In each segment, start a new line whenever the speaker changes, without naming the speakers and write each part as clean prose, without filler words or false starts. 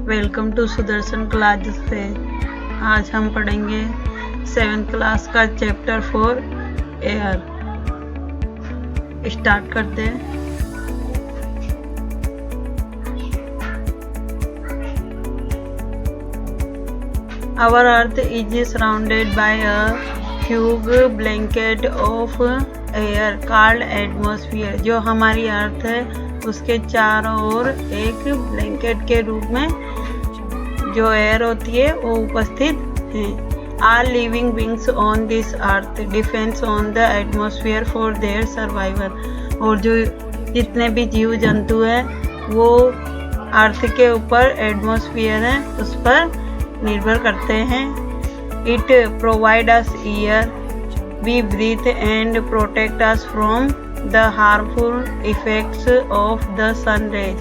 Welcome to Sudarshan classes से। आज हम पढ़ेंगे 7th क्लास का चैप्टर 4 एयर। स्टार्ट करते हैं। Our Earth is surrounded by a huge blanket of air called atmosphere। जो हमारी अर्थ है उसके चारों ओर एक ब्लैंकेट के रूप में जो एयर होती है वो उपस्थित है। All living beings on this earth depends on the atmosphere for their survival। और जो जितने भी जीव जंतु हैं वो अर्थ के ऊपर एटमॉस्फेयर है उस पर निर्भर करते हैं। It provides us air we breathe and protect us from the harmful effects of the sun rays।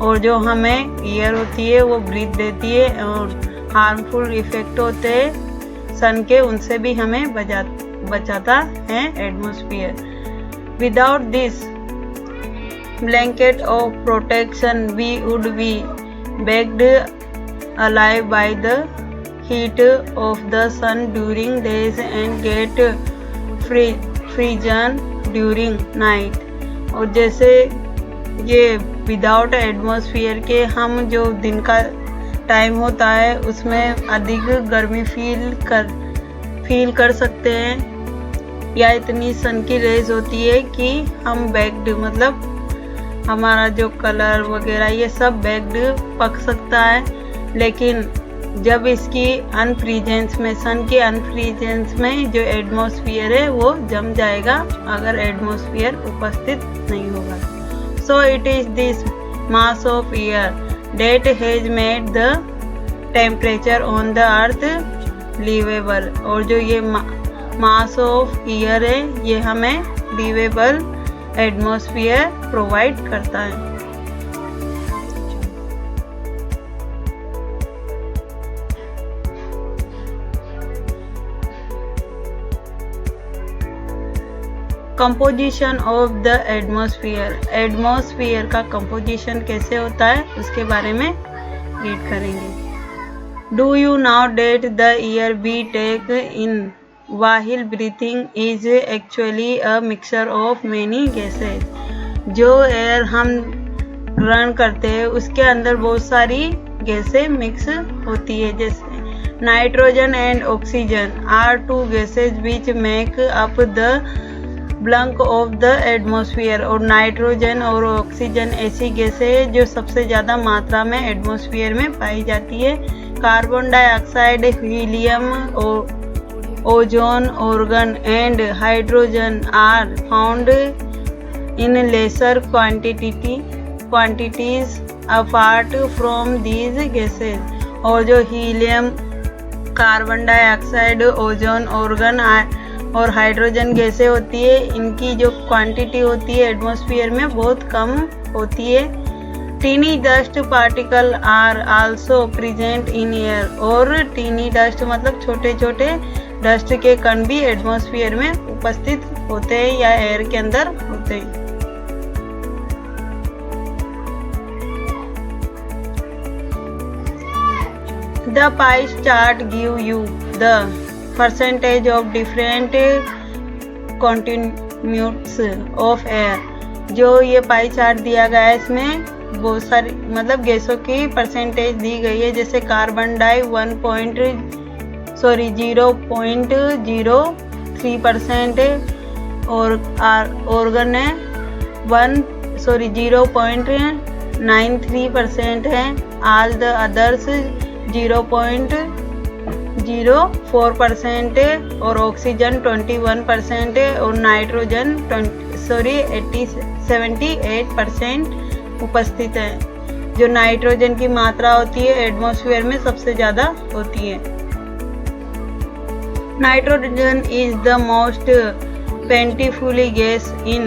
और जो हमें एयर होती है वो ब्रीथ देती है और हार्मफुल इफेक्ट होते हैं सन के उनसे भी हमें बचाता है atmosphere. Without this blanket of protection we would be baked alive by the heat of the sun during days and get frozen during night। और जैसे ये विदाउट एटमॉस्फेयर के हम जो दिन का टाइम होता है उसमें अधिक गर्मी फील कर सकते हैं या इतनी सन की रेज होती है कि हम बेक्ड मतलब हमारा जो कलर वगैरह ये सब बेक्ड पक सकता है। लेकिन जब इसकी अनफ्रीजेंस में सन के अनफ्रीजेंस में जो एटमॉस्फेयर है वो जम जाएगा अगर एटमॉस्फेयर उपस्थित नहीं होगा। So it is this mass of air that has made the temperature on the earth liveable. और जो ये मास ऑफ एयर है ये हमें लिवेबल एटमॉस्फेयर प्रोवाइड करता है। Composition of the atmosphere. Atmosphere का कंपोजिशन कैसे होता है उसके बारे में रीड करेंगे। Do you now that the air we take in while breathing is actually a mixture of many gases. जो एयर हम ग्रहण करते हैं उसके अंदर बहुत सारी गैसें मिक्स होती है। जैसे nitrogen and oxygen are two gases which make up the bulk of the atmosphere. और नाइट्रोजन और ऑक्सीजन ऐसी गैसें हैं जो सबसे ज़्यादा मात्रा में एटमॉस्फेयर में पाई जाती है। Carbon dioxide, helium, ozone, argon and hydrogen are found in lesser quantities apart from these gases. और जो helium, carbon dioxide, ozone, argon और हाइड्रोजन गैसें होती है इनकी जो क्वांटिटी होती है एटमॉस्फेयर में बहुत कम होती है। Tiny dust particle are also present in air. और टीनी डस्ट मतलब छोटे छोटे डस्ट के कण भी एटमॉस्फेयर में उपस्थित होते हैं या एयर के अंदर होते हैं। The pie chart give you the percentage of different constituents of air। जो ये पाई चार्ट दिया गया है इसमें बहुत सारी मतलब गैसों की परसेंटेज दी गई है। जैसे कार्बन डाई 0.03% और ऑर्गन है 0.93% है। ऑल द अदर्स 0.04% और ऑक्सीजन 21% और नाइट्रोजन 78% उपस्थित है। जो नाइट्रोजन की मात्रा होती है एटमॉस्फेयर में सबसे ज़्यादा होती है। Nitrogen is the most plentifully gas in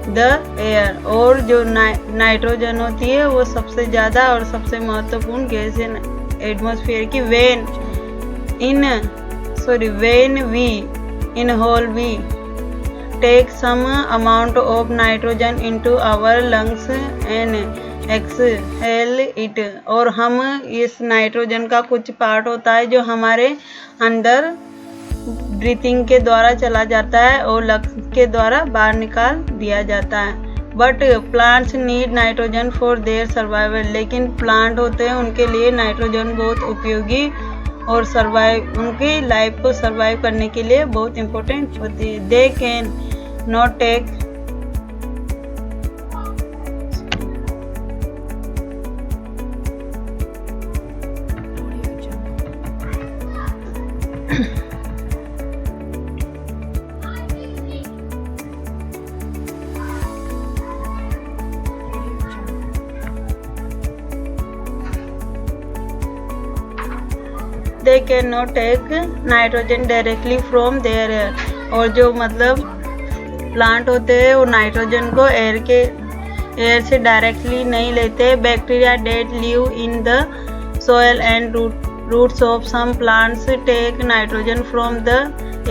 the air. और जो नाइट्रोजन होती है वो सबसे ज़्यादा और सबसे महत्वपूर्ण गैस है एटमॉस्फेयर की। When we inhale we take some amount of nitrogen into our lungs and exhale it, और हम इस नाइट्रोजन का कुछ पार्ट होता है जो हमारे अंदर ब्रीथिंग के द्वारा चला जाता है और लंग्स के द्वारा बाहर निकाल दिया जाता है। But plants need nitrogen for their survival, लेकिन प्लांट होते हैं उनके लिए नाइट्रोजन बहुत उपयोगी और उनकी लाइफ को सर्वाइव करने के लिए बहुत इम्पोर्टेंट होती है। They can not take they can not take nitrogen directly from their air, और जो मतलब प्लांट होते हैं वो नाइट्रोजन को एयर से डायरेक्टली नहीं लेते। Bacteria that live in the soil and roots of some plants take nitrogen from the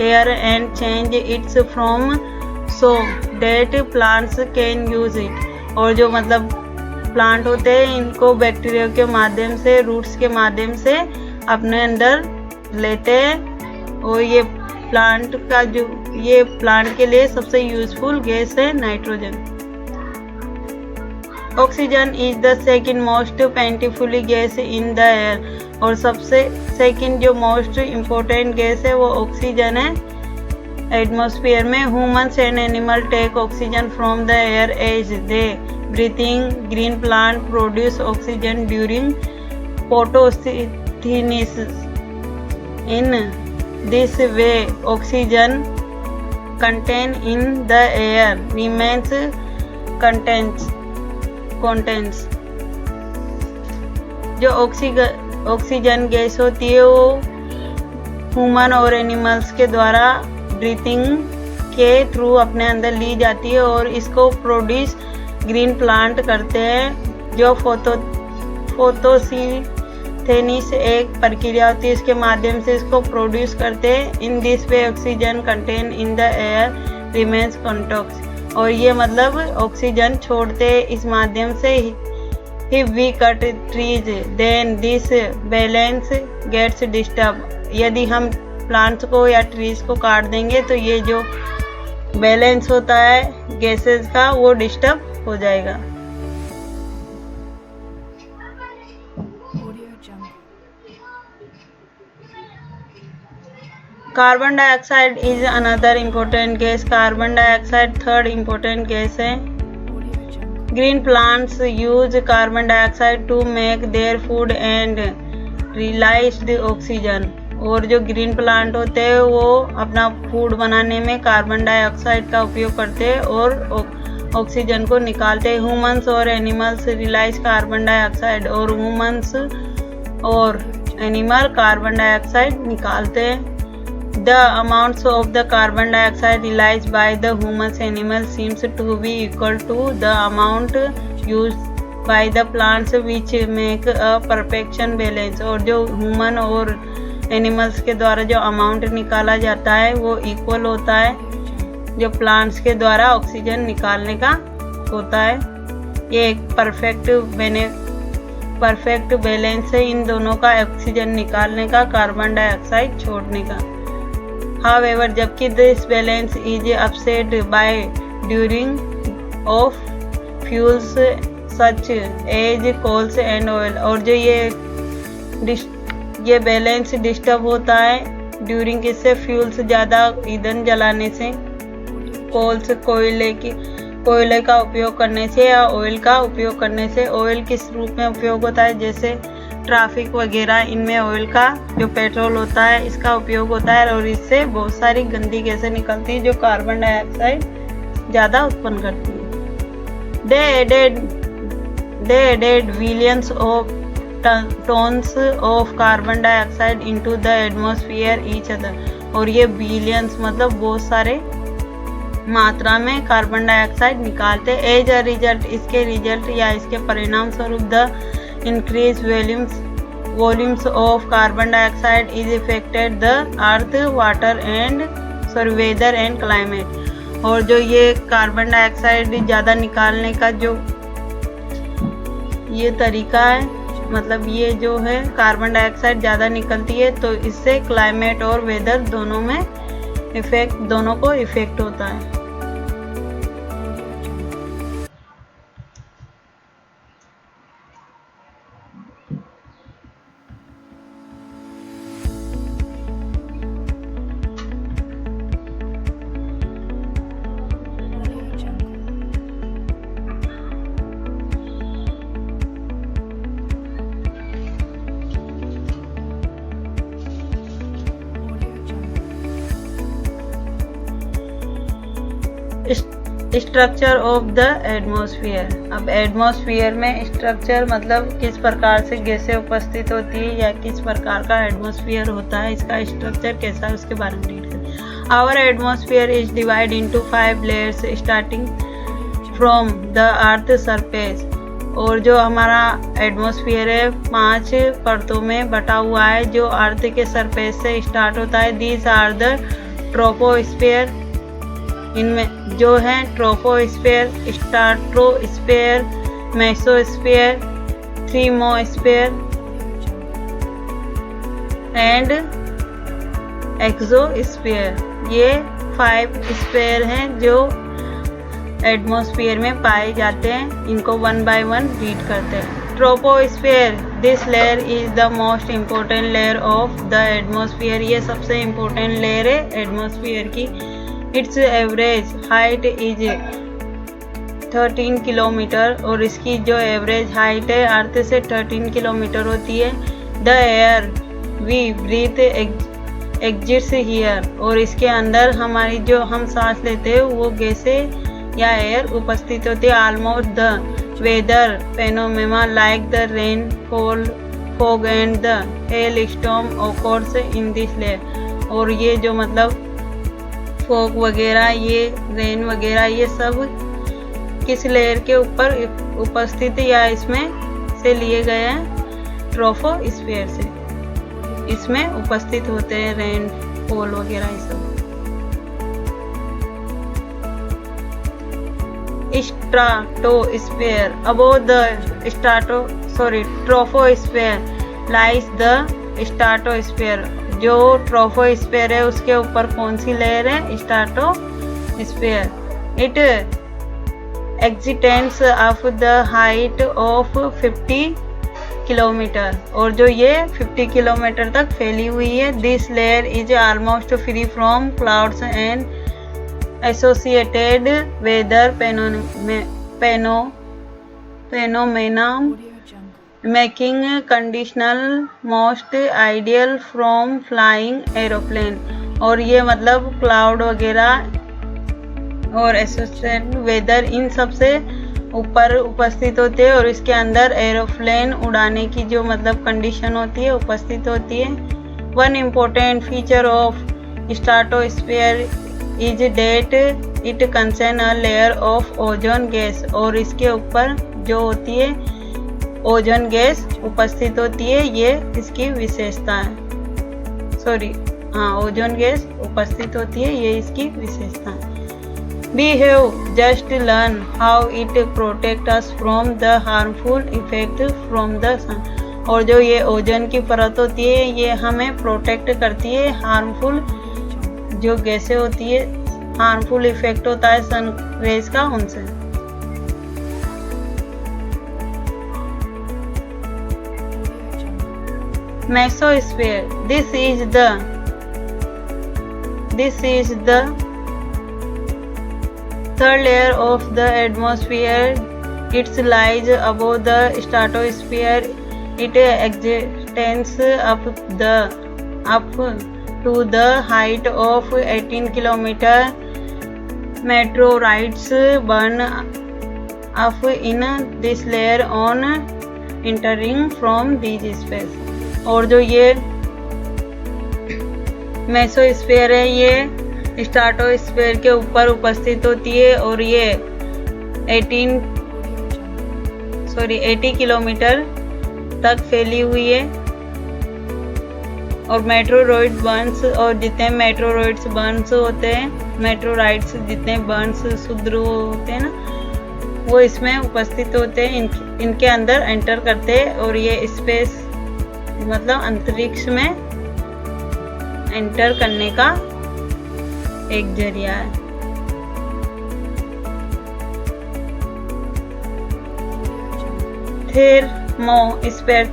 air and change its from so that plants can use it, और जो मतलब प्लांट होते हैं इनको बैक्टीरिया के माध्यम से, रूट्स के माध्यम से अपने अंदर लेते हैं, और ये प्लांट के लिए सबसे यूजफुल गैस है nitrogen. Oxygen is the second most प्लेंटिफुल gas in the air, और सबसे सेकंड जो मोस्ट इम्पोर्टेंट गैस है वो ऑक्सीजन है एटमॉस्फेयर में। Humans and animal take oxygen from the air as they breathing. Green plant produce oxygen during photosynthesis. In this way, oxygen contained in the air remains contains। जो oxygen gas होती है वो human और animals के द्वारा breathing के through अपने अंदर ली जाती है, और इसको प्रोड्यूस ग्रीन प्लांट करते हैं। जो फोटोसिंथेसिस एक प्रक्रिया होती है, इसके माध्यम से इसको प्रोड्यूस करते हैं। In this way oxygen content in the air remains constant, और ये मतलब ऑक्सीजन छोड़ते इस माध्यम से। If we cut trees, then this balance gets disturbed। यदि हम प्लांट्स को या ट्रीज को काट देंगे तो ये जो बैलेंस होता है गैसेस का वो डिस्टर्ब हो जाएगा। Carbon dioxide is another important gas. Carbon dioxide third important gas है। Green plants use carbon dioxide to make their food and release oxygen, और जो ग्रीन प्लांट होते हैं वो अपना फूड बनाने में कार्बन डाइऑक्साइड का उपयोग करते हैं और ऑक्सीजन को निकालते हैं। ह्यूमंस और एनिमल्स रिलाइज कार्बन डाइऑक्साइड, और ह्यूमंस और एनिमल कार्बन डाइऑक्साइड निकालते हैं। The amounts of the carbon dioxide released by the humans animal seems to be equal to the amount used by the plants, which make a perfection balance। और जो human और animals के द्वारा जो amount निकाला जाता है वो इक्वल होता है जो प्लांट्स के द्वारा ऑक्सीजन निकालने का होता है। ये एक परफेक्ट बैलेंस है इन दोनों का, ऑक्सीजन निकालने का, कार्बन डाइऑक्साइड छोड़ने का। However, जबकि this balance is upset by during of fuels such as coals and oil, और जो ये बैलेंस डिस्टर्ब होता है ड्यूरिंग किससे, फ्यूल्स ज़्यादा ईंधन जलाने से, कोल्स कोयले का उपयोग करने से या ऑयल का उपयोग करने से। ऑयल किस रूप में उपयोग होता है, जैसे ट्रैफिक वगैरह, इनमें ऑयल का जो पेट्रोल होता है इसका उपयोग होता है, और इससे बहुत सारी गंदी गैसें निकलती है जो कार्बन डाइऑक्साइड ज़्यादा उत्पन्न करती है। They added billions of tons of carbon dioxide into the atmosphere each other, और ये बिलियंस मतलब बहुत सारे मात्रा में कार्बन डाइऑक्साइड निकालते। एज अ रिजल्ट, इसके रिजल्ट या इसके परिणाम स्वरूप the increased volumes of carbon dioxide is affected the earth, water and weather and climate। और जो ये कार्बन डाइऑक्साइड ज़्यादा निकालने का जो ये तरीका है, मतलब ये जो है कार्बन डाइऑक्साइड ज़्यादा निकलती है तो इससे क्लाइमेट और वेदर दोनों में दोनों को इफेक्ट होता है। Structure of the atmosphere. अब एटमॉस्फेयर में स्ट्रक्चर मतलब किस प्रकार से गैसें उपस्थित होती है या किस प्रकार का एटमॉस्फेयर होता है, इसका स्ट्रक्चर कैसा है उसके बारे में रीड करें। Our atmosphere is divide into 5 layers starting from the earth surface. और जो हमारा एटमॉस्फेयर है 5 परतों में बटा हुआ है जो अर्थ के सरफेस से स्टार्ट होता है। दीज आर द ट्रोपोस्फेयर, इनमें जो है troposphere, stratosphere, mesosphere, thermosphere and exosphere. ये 5 स्फेयर हैं जो एटमॉस्फेयर में पाए जाते हैं। इनको 1 बाय 1 रीड करते हैं। Troposphere, this layer is the most important layer of the atmosphere. ये सबसे इम्पोर्टेंट लेयर है एटमॉस्फेयर की। It's average height is 13 kilometre और इसकी जो एवरेज हाइट है अर्थ से 13 किलोमीटर होती है। The air we breathe exists here, और इसके अंदर हमारी जो हम सांस लेते हैं वो गैसें या एयर उपस्थित होती है। Almost the weather phenomena like the rain fall, fog and the hail storm occurs in this layer. और ये जो मतलब फॉग वगैरह, ये रेन वगैरह, ये सब किस लेयर के ऊपर उपस्थित या इसमें से लिए गए हैं? ट्रोपोस्फेयर से इसमें उपस्थित होते हैं रेन फॉल वगैरह ये सब। Stratosphere, above the troposphere lies the stratosphere. जो ट्रोपोस्फेयर है उसके ऊपर कौन सी लेयर है? Stratosphere. It extends up the height of 50 kilometre, और जो ये 50 किलोमीटर तक फैली हुई है। This layer is almost free from clouds and associated weather phenomena making conditional most ideal from flying aeroplane. और ये मतलब क्लाउड वगैरह और एसोसिएटेड वेदर इन सब से ऊपर उपस्थित होते हैं और इसके अंदर एरोप्लेन उड़ाने की जो मतलब कंडीशन होती है उपस्थित होती है। One important feature of stratosphere is that it contains a layer of ozone gas, और इसके ऊपर जो होती है ओजोन गैस उपस्थित होती है। ये इसकी विशेषता है। ओजोन गैस उपस्थित होती है, ये इसकी विशेषता है। We have just learned how it protects us from the harmful effect from the sun। और जो ये ओजोन की परत होती है ये हमें प्रोटेक्ट करती है हार्मफुल जो गैसें होती है, हार्मफुल इफेक्ट होता है सन रेज का उनसे। Mesosphere, this is the third layer of the atmosphere. It lies above the stratosphere. It extends up to the height of 18 km. Meteorites burn up in this layer on entering from this space। और जो ये mesosphere है ये stratosphere के ऊपर उपस्थित होती है और ये 80 किलोमीटर तक फैली हुई है। और मेट्रोरॉइड बर्न्स, और जितने मेट्रोरॉइड्स बर्न्स होते हैं, मेट्रोराइड्स जितने बर्न्स शुद्र होते हैं ना, वो इसमें उपस्थित होते हैं, इनके अंदर एंटर करते हैं और ये स्पेस मतलब अंतरिक्ष में एंटर करने का एक जरिया है। Thermosphere.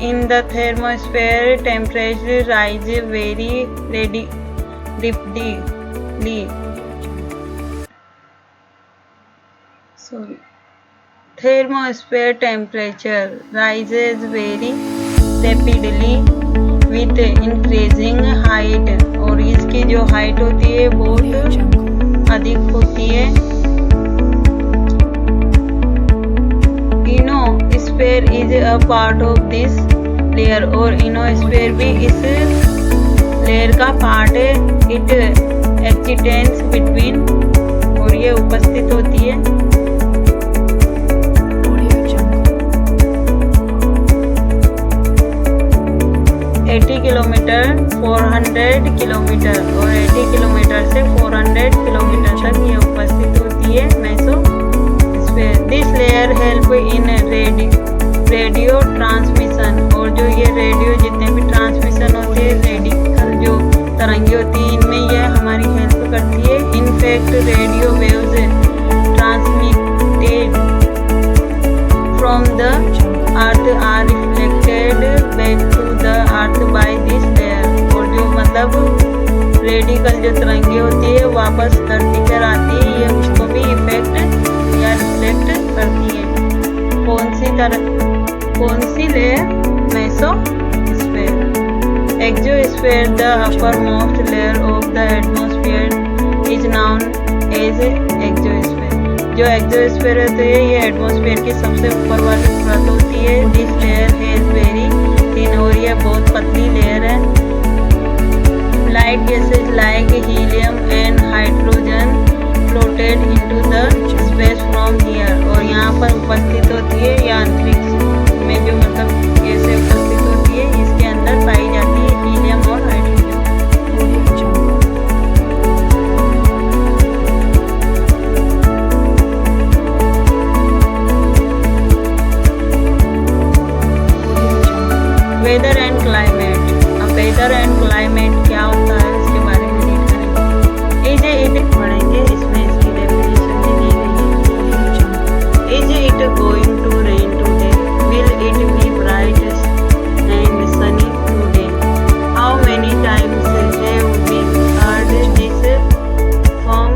In the thermosphere, temperature rise very rapidly. Thermosphere temperature rises very rapidly with increasing height. और इसकी जो हाइट होती है बहुत अधिक होती है। Ionosphere is a part of this layer और ionosphere भी इस लेयर का पार्ट है। It exists between और ये उपस्थित होती है 80 किलोमीटर 400 किलोमीटर और 80 किलोमीटर से 400 किलोमीटर तक ये उपस्थित होती है mesosphere. This layer help in radio transmission और जो ये रेडियो जितने भी ट्रांसमिशन होते हैं रेडिकल जो तरंगे होती है इनमें यह हमारी हेल्प करती है। In fact radio waves transmitted from the earth are reflected back to the earth by this layer और जो मतलब रेडिकल जो तरंगे होती है वापस धरती पर आती है, ये उसको भी इफेक्ट या रिफ्लेक्ट करती है। कौन सी layer? Mesosphere. Exosphere the uppermost layer of the atmosphere is known as exosphere. जो एक्सोस्फीयर होती है ये एटमॉस्फेयर की सबसे ऊपर वाली परत होती है। This layer has very thin और ये बहुत पतली लेयर है। Light gases like helium and hydrogen floated into the space from here और यहाँ पर उपस्थित होती है या अंतरिक्ष में जो मतलब गैसें उपस्थित होती है इसके अंदर पाई जाती है हीलियम और हाइड्रोजन। Weather and climate. अब वेदर एंड क्लाइमेट क्या होता है इसके बारे में रीड करेंगे। इज इट पढ़ेंगे, इसमें इसकी डेफिनेशन भी दी गई है। Is it going to rain today? Will it be bright and sunny today? How many times have we heard this from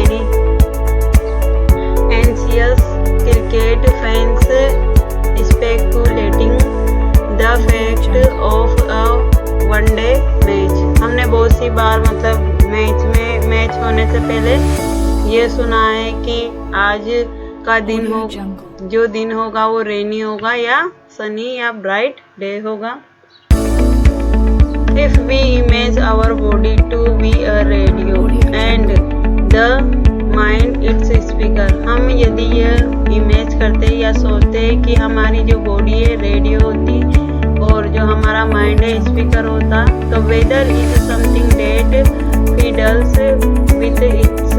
any anxious cricket fans speculating the fact of a one day match. हमने बहुत सी बार मतलब match होने से पहले ये सुना है कि आज का दिन हो जो दिन होगा वो रेनी होगा या सनी या ब्राइट डे होगा। If we image our body to be a radio and the mind its speaker. हम यदि ये इमेज करते या सोचते हैं कि हमारी जो बॉडी है रेडियो होती और जो हमारा माइंड है स्पीकर होता, तो weather is something that fiddles with its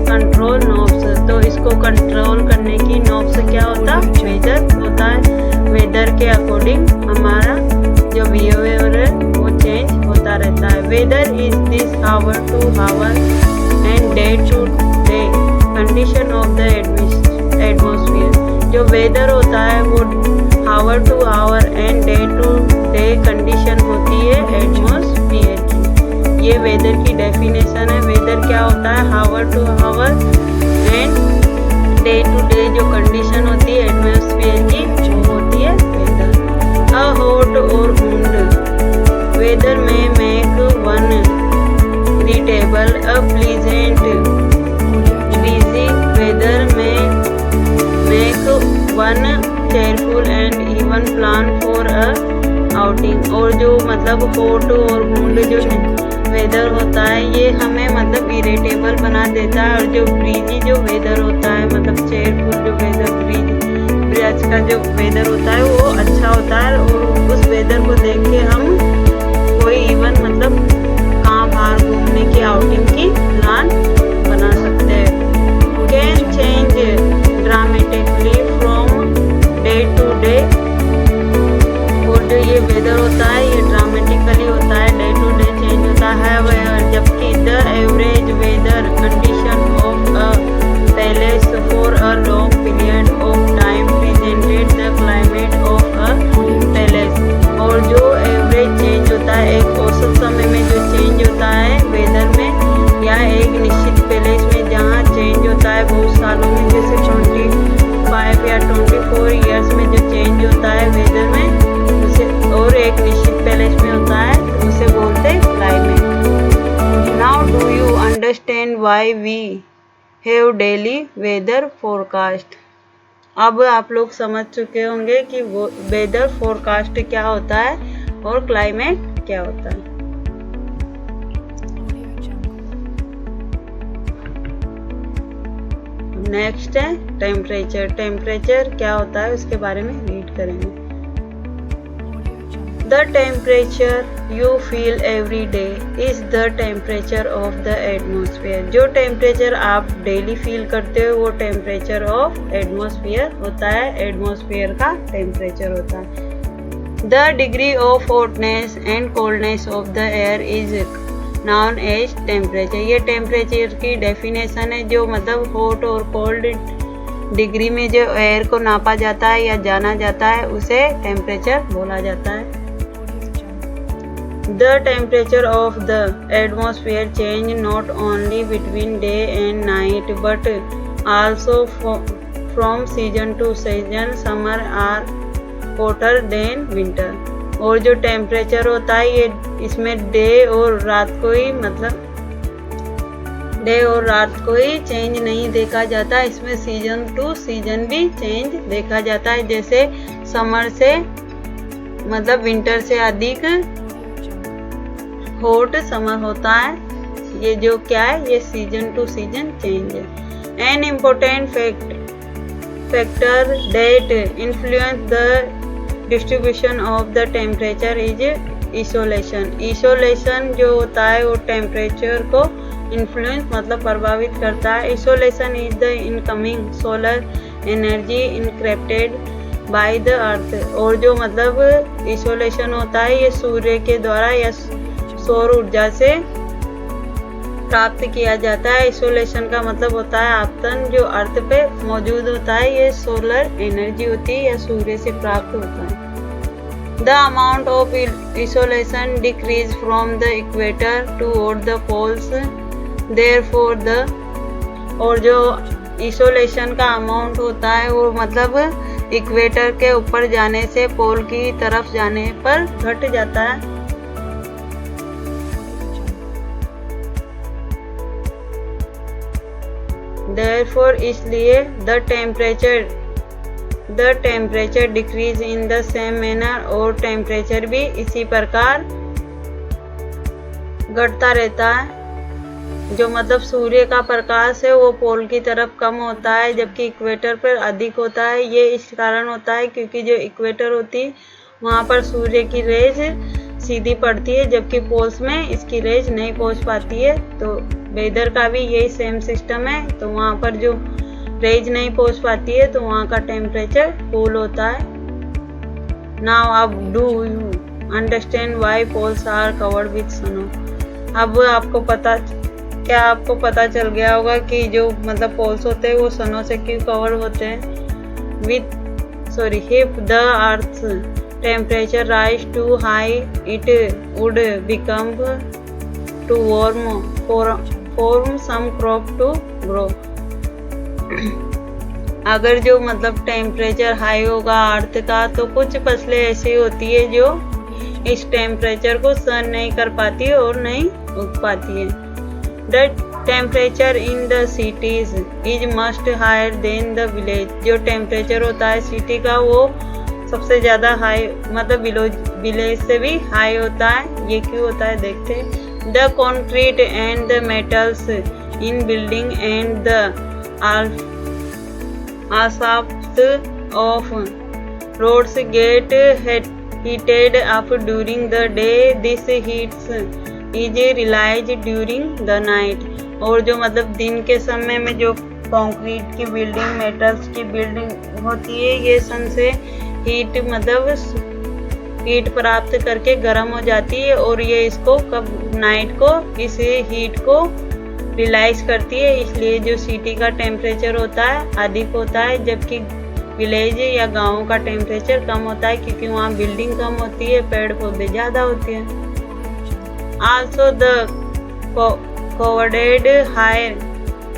control knobs. तो इसको कंट्रोल करने की नॉब्स क्या होता? वेदर होता है। वेदर के अकॉर्डिंग हमारा जो बिहेवियर है वो चेंज होता रहता है। Weather is this hour to hour and day to day condition of the atmosphere. जो वेदर होता है वो hour to hour and day to day condition होती है एटमॉस्फेयर की। ये वेदर की डेफिनेशन है। वेदर क्या होता है? Hour to hour and day to day जो कंडीशन होती है एटमॉस्फेयर की वो होती है वेदर। अ हॉट और humid weather may make one irritable a pleasant breezy weather may make one cheerful and even plan for a outing। और जो मतलब हॉट और humid जो वेदर होता है ये हमें मतलब इरिटेबल बना देता है और जो ब्रीजी जो वेदर होता है मतलब चेयरफुल जो वेदर ब्रिज का जो वेदर होता है वो अच्छा होता है और उस वेदर को देख के हम कोई इवन मतलब कहाँ बाहर घूमने की आउटिंग की प्लान बना सकते हैं। Can change understand why we have daily weather forecast. अब आप लोग समझ चुके होंगे कि वो वेदर फोरकास्ट क्या होता है और क्लाइमेट क्या होता है। नेक्स्ट है टेम्परेचर। टेम्परेचर क्या होता है उसके बारे में रीड करेंगे। The temperature you feel every day is the temperature of the atmosphere. जो टेम्परेचर आप डेली फील करते हो वो टेम्परेचर ऑफ एटमॉस्फेयर होता है, एटमॉस्फेयर का टेम्परेचर होता है। The degree of hotness and coldness of the air is known as temperature. ये टेम्परेचर की डेफिनेशन है, जो मतलब हॉट और कोल्ड डिग्री में जो एयर को नापा जाता है या जाना जाता है उसे टेम्परेचर बोला जाता है। The temperature of the atmosphere change not only between day and night but also from season to season. Summer are hotter than winter. और जो टेम्परेचर होता है ये इसमें डे और रात को ही डे और रात को ही चेंज नहीं देखा जाता, इसमें सीजन टू सीजन भी चेंज देखा जाता है। जैसे समर से मतलब विंटर से अधिक हॉट समर होता है, ये जो क्या है ये सीजन टू सीजन चेंज है। An important factor that influence the distribution of the temperature is isolation. Isolation जो होता है वो टेम्परेचर को इन्फ्लुएंस मतलब प्रभावित करता है। Isolation is the incoming solar energy encrypted by the earth. और जो मतलब इसोलेशन होता है ये सूर्य के द्वारा या सौर ऊर्जा से प्राप्त किया जाता है। इसोलेशन का मतलब होता है आपतन, जो अर्थ पे मौजूद होता है ये सोलर एनर्जी होती है या सूर्य से प्राप्त होता है। The amount of insolation decrease from the equator toward the poles therefore the. और जो इसोलेशन का अमाउंट होता है वो मतलब इक्वेटर के ऊपर जाने से पोल की तरफ जाने पर घट जाता है। Therefore इसलिए the temperature decrease in the same manner। और टेम्परेचर भी इसी प्रकार घटता रहता है। जो मतलब सूर्य का प्रकाश है वो पोल की तरफ कम होता है जबकि इक्वेटर पर अधिक होता है। ये इस कारण होता है क्योंकि जो इक्वेटर होती है वहाँ पर सूर्य की रेज सीधी पड़ती है जबकि पोल्स में इसकी रेज नहीं पहुँच पाती है। तो वेदर का भी यही सेम सिस्टम है, तो वहाँ पर जो रेज नहीं पहुँच पाती है तो वहाँ का टेम्परेचर कूल होता है। नाउ अब do you understand why poles are covered with snow. अब आपको पता चल गया होगा कि जो मतलब पोल्स होते हैं वो स्नो से क्यों कवर होते हैं। if the earth's temperature rise too high it would become too warm for some crop to grow। अगर जो मतलब टेम्परेचर हाई होगा अर्थ का तो कुछ फसलें ऐसी होती है जो इस टेम्परेचर को सहन नहीं कर पाती और नहीं उग पाती है। The temperature in the cities is much higher than the village. जो टेम्परेचर होता है सिटी का वो सबसे ज़्यादा हाई मतलब विलेज से भी हाई होता है। ये क्यों होता है देखते हैं। The concrete and the metals in building and the asphalt of roads get heated up during the day। this heat is realized during the night। और जो मतलब दिन के समय में जो कंक्रीट की बिल्डिंग मेटल्स की बिल्डिंग होती है ये सन से हीट मतलब हीट प्राप्त करके गर्म हो जाती है और ये इसको कब नाइट को इस हीट को रियलाइज करती है। इसलिए जो सिटी का टेम्परेचर होता है अधिक होता है जबकि विलेज या गाँव का टेम्परेचर कम होता है क्योंकि वहाँ बिल्डिंग कम होती है, पेड़ पौधे ज़्यादा होते हैं। Also the covered high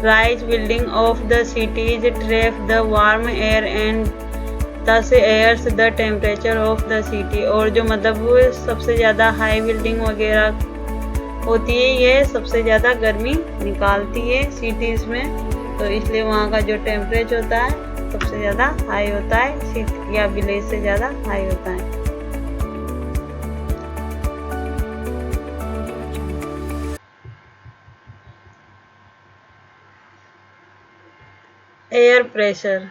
rise building of the cities trap the warm air and thus airs the temperature of the city। और जो मतलब सबसे ज़्यादा हाई बिल्डिंग वगैरह होती है ये सबसे ज़्यादा गर्मी निकालती है सिटीज़ में, तो इसलिए वहाँ का जो टेम्परेचर होता है सबसे ज़्यादा हाई होता है, सिटी या विलेज से ज़्यादा हाई होता है। Air pressure.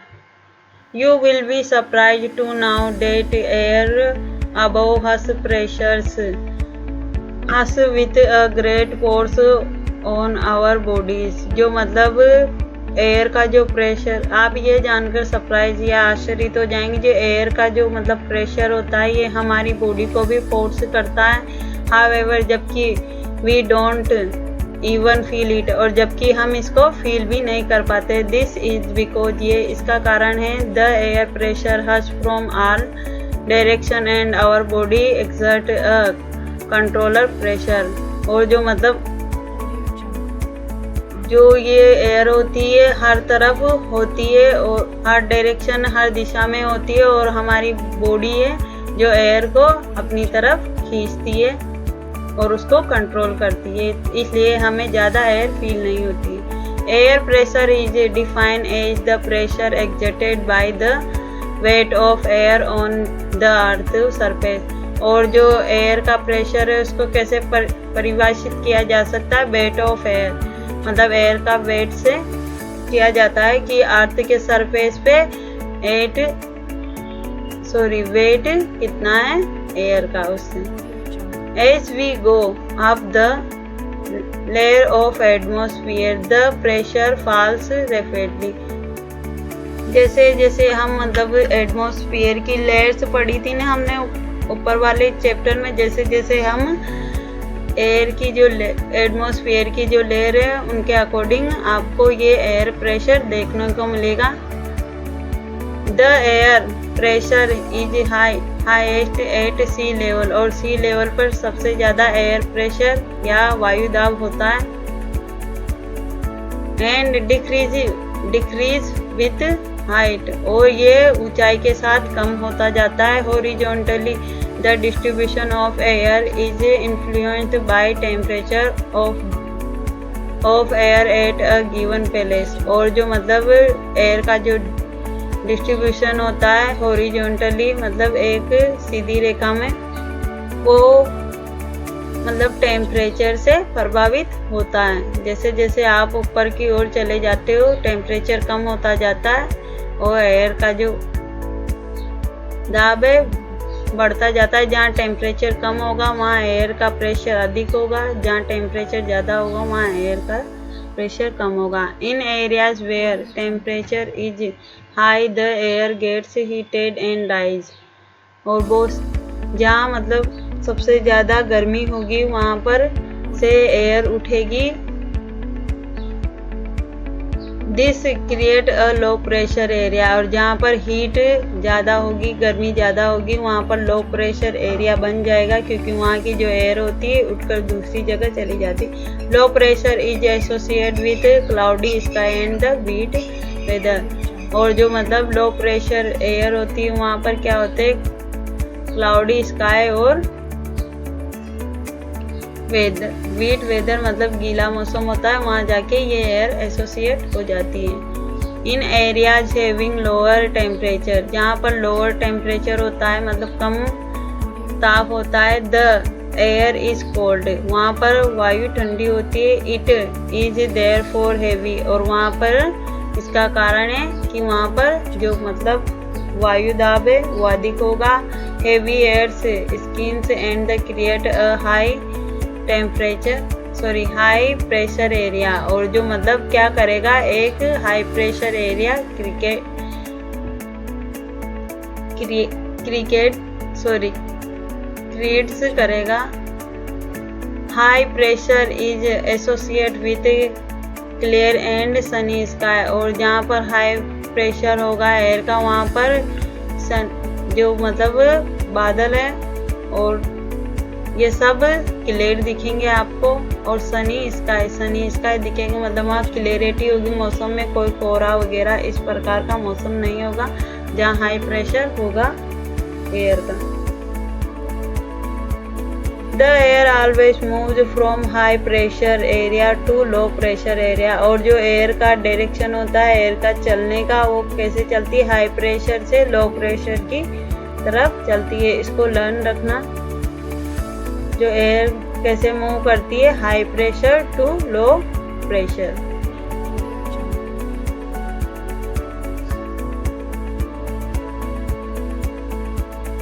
You will be surprised to know that air above us pressures us with a great force on our bodies। जो मतलब एयर का जो प्रेशर, आप ये जानकर सरप्राइज या आश्चर्यित हो जाएंगे, जो एयर का जो मतलब प्रेशर होता है ये हमारी बॉडी को भी फोर्स करता है। हाउएवर जबकि we don't even feel it, और जबकि हम इसको फील भी नहीं कर पाते। दिस इज बिकॉज, ये इसका कारण है, the air pressure has from all direction and our body exert a controller pressure. और जो मतलब जो ये एयर होती है हर तरफ होती है और हर डायरेक्शन हर दिशा में होती है, और हमारी बॉडी है जो एयर को अपनी तरफ खींचती है और उसको कंट्रोल करती है, इसलिए हमें ज़्यादा एयर फील नहीं होती। Air pressure is defined as the pressure exerted by the weight of air on the earth surface. और जो एयर का प्रेशर है उसको कैसे परिभाषित किया जा सकता है, वेट ऑफ एयर, मतलब एयर का वेट से किया जाता है कि अर्थ के सरफेस पे वेट कितना है एयर का उससे। As we go up the layer of atmosphere, the pressure falls rapidly। जैसे जैसे हम मतलब एटमॉस्फेयर की लेयर्स पढ़ी थी ना हमने ऊपर वाले चैप्टर में, जैसे जैसे हम एयर की जो एटमॉस्फेयर की जो लेयर है उनके अकॉर्डिंग आपको ये एयर प्रेशर देखने को मिलेगा। The air pressure is highest at sea level, और सी लेवल पर सबसे ज़्यादा एयर प्रेशर या वायु दाब होता है। एंड डिक्रीज विथ हाइट, और ये ऊंचाई के साथ कम होता जाता है। Horizontally the distribution of air is influenced by temperature of air at a given place. और जो मतलब एयर का जो डिस्ट्रीब्यूशन होता है हॉरिजॉन्टली, मतलब एक सीधी रेखा में, वो मतलब टेम्परेचर से प्रभावित होता है। जैसे जैसे आप ऊपर की ओर चले जाते हो टेम्परेचर कम होता जाता है और एयर का जो दाब है बढ़ता जाता है। जहाँ टेम्परेचर कम होगा वहाँ एयर का प्रेशर अधिक होगा, जहाँ टेम्परेचर ज़्यादा होगा वहाँ एयर का प्रेशर कम होगा। In areas where temperature is high the air gets heated and rise, और वो जहाँ मतलब सबसे ज़्यादा गर्मी होगी वहाँ पर से एयर उठेगी। This create a low pressure area, और जहाँ पर हीट ज़्यादा होगी गर्मी ज़्यादा होगी वहाँ पर लो प्रेशर एरिया बन जाएगा, क्योंकि वहाँ की जो एयर होती है उठकर दूसरी जगह चली जाती। Low pressure is associate with cloudy sky and the wet weather, और जो मतलब लो प्रेशर एयर होती है वहाँ पर क्या होते हैं क्लाउडी स्काई और वीट वेदर मतलब गीला मौसम होता है, वहाँ जाके ये एयर एसोसिएट हो जाती है। इन एरियाज हैविंग लोअर टेम्परेचर, जहाँ पर लोअर टेम्परेचर होता है मतलब कम ताप होता है, द एयर इज कोल्ड, वहाँ पर वायु ठंडी होती है। It is therefore heavy, और वहाँ पर इसका कारण है कि वहाँ पर जो मतलब वायु दाब है वो अधिक होगा। Heavy airs sinks and the create a high pressure area, और जो मतलब क्या करेगा एक हाई प्रेशर एरिया क्रिएट्स करेगा। High pressure is associate with clear and sunny sky, और जहाँ पर हाई प्रेशर होगा एयर का वहाँ पर जो मतलब बादल है और ये सब क्लियर दिखेंगे आपको, और सनी स्काई दिखेंगे मतलब वहाँ क्लियरिटी होगी मौसम में, कोई कोहरा वगैरह इस प्रकार का मौसम नहीं होगा जहाँ हाई प्रेशर होगा एयर का। The air always moves from high pressure area to low pressure area. और जो एयर का डायरेक्शन होता है एयर का चलने का, वो कैसे चलती है, हाई प्रेशर से लो प्रेशर की तरफ चलती है। इसको लर्न रखना, जो एयर कैसे मूव करती है high pressure to low pressure.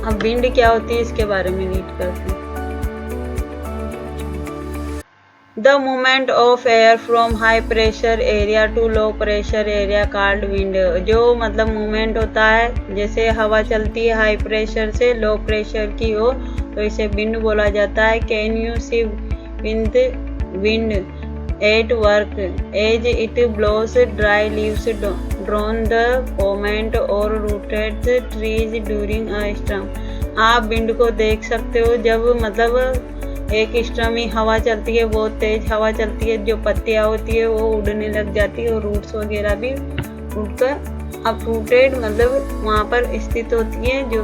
अब विंड क्या होती है इसके बारे में रीड करते हैं। The movement of air from high pressure area to low pressure area called wind. जो मतलब मूवमेंट होता है, जैसे हवा चलती है हाई प्रेशर से लो प्रेशर की ओर, तो इसे विंड बोला जाता है। Can you see wind at work as it blows dry leaves drone the pavement और rooted trees during a storm. आप विंड को देख सकते हो जब मतलब एक स्ट्रमी हवा चलती है, बहुत तेज हवा चलती है, जो पत्तियां होती है वो उड़ने लग जाती है और रूट्स वगैरह भी उड़कर अपरूटेड मतलब वहाँ पर स्थित होती है, जो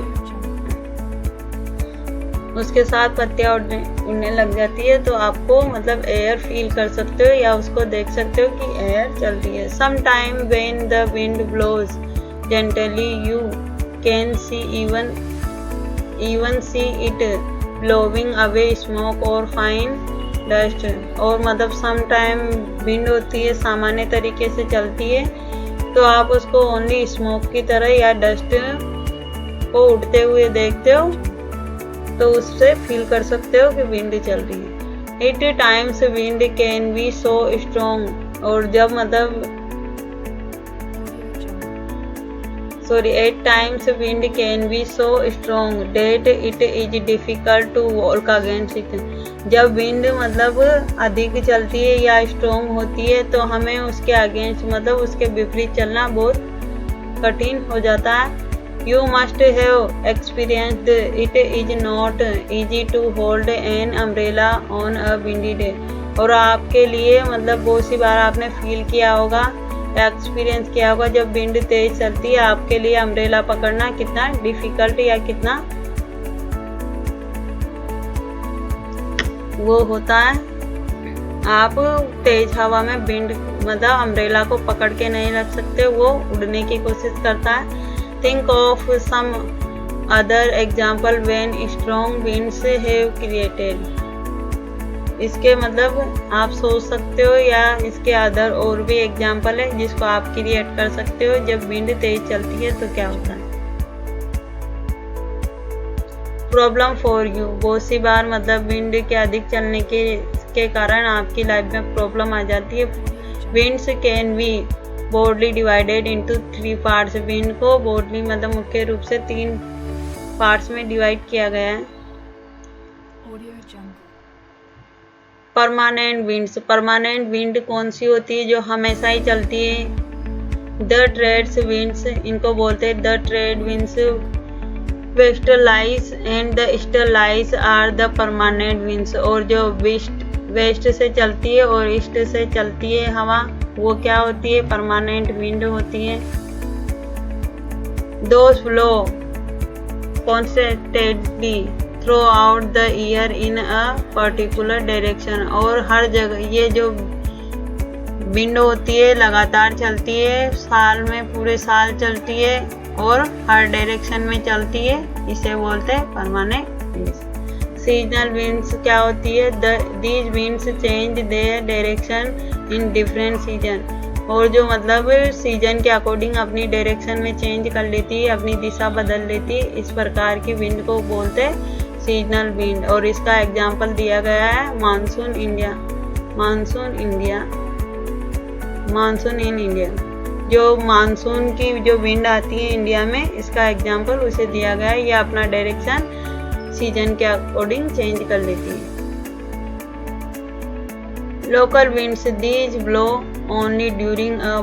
उसके साथ पत्तियां उड़ने लग जाती है। तो आपको मतलब एयर फील कर सकते हो या उसको देख सकते हो कि एयर चल रही है। Some time when the wind blows gently you can see even see it blowing away smoke और फाइन डस्ट। और मतलब सम टाइम विंड होती है सामान्य तरीके से चलती है, तो आप उसको ओनली स्मोक की तरह या डस्ट को उड़ते हुए देखते हो, तो उससे फील कर सकते हो कि विंड चल रही है। At times wind can be so strong. और जब मतलब at times wind can be so strong that it is difficult to walk against it. जब विंड मतलब अधिक चलती है या स्ट्रॉन्ग होती है, तो हमें उसके अगेंस्ट मतलब उसके विपरीत चलना बहुत कठिन हो जाता है। You must have experienced it is not easy to hold an umbrella on a windy day। और आपके लिए मतलब बहुत सी बार आपने फील किया होगा, एक्सपीरियंस किया होगा, जब विंड तेज चलती है आपके लिए अम्ब्रेला पकड़ना कितना डिफिकल्ट या कितना वो होता है। आप तेज हवा में विंड मतलब अम्ब्रेला को पकड़ के नहीं रख सकते, वो उड़ने की कोशिश करता है। Think of some other example when strong winds have created। इसके मतलब आप सोच सकते हो या इसके अदर और भी एग्जाम्पल है जिसको आप क्रिएट कर सकते हो। जब विंड तेज चलती है तो क्या होता है। प्रॉब्लम फॉर यू, बहुत सी बार मतलब विंड के अधिक चलने के कारण आपकी लाइफ में प्रॉब्लम आ जाती है। Winds can be broadly divided into 3 parts. Wind को बोर्डली मतलब मुख्य रूप से 3 पार्ट्स में डिवाइड किया गया है। परमानेंट विंड्स, परमानेंट विंड कौन सी होती है, जो हमेशा ही चलती है। द ट्रेड्स विंड्स, इनको बोलते हैं the trade winds. Westerlies and the easterlies are the permanent winds. और जो वेस्ट से चलती है और ईस्ट से चलती है हवा, वो क्या होती है, परमानेंट विंड होती है। Those flow constantly through out the year in a particular direction. और हर जगह ये जो विंड होती है लगातार चलती है, साल में पूरे साल चलती है और हर डायरेक्शन में चलती है, इसे बोलते हैं परमानेंट विंड्स। सीजनल विंड्स क्या होती है, these winds change their direction in different season. और जो मतलब सीजन के अकॉर्डिंग अपनी डायरेक्शन में चेंज कर लेती है, अपनी दिशा बदल लेती है, इस प्रकार की विंड को बोलते हैं सीजनल विंड। और इसका एग्जाम्पल दिया गया है मानसून इन इंडिया। जो मानसून की जो विंड आती है इंडिया में, इसका एग्जाम्पल उसे दिया गया है, या अपना डायरेक्शन सीजन के अकॉर्डिंग चेंज कर लेती है। Local winds, these blow only during a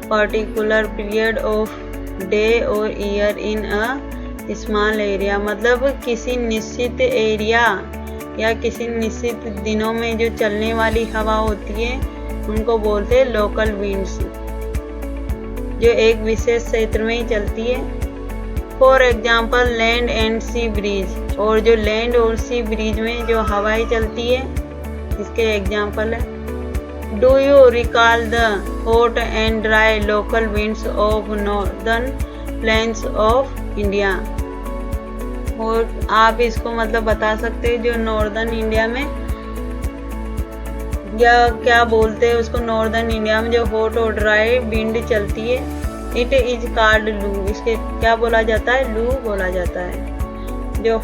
particular period of day और year in a small area. मतलब किसी निश्चित एरिया या किसी निश्चित दिनों में जो चलने वाली हवा होती है, उनको बोलते हैं लोकल विंड्स, जो एक विशेष क्षेत्र में ही चलती है। For example land and sea breeze, और जो लैंड और सी ब्रिज में जो हवाएं चलती है, इसके एग्जाम्पल है। Do you recall the hot and dry local winds of northern plains of India. और आप इसको मतलब बता सकते हैं जो नॉर्दर्न इंडिया में, या क्या बोलते हैं उसको, नॉर्दर्न इंडिया में जो हॉट और ड्राई विंड चलती है, इट इज कॉल्ड लू। इसके क्या बोला जाता है? लू बोला जाता है, जो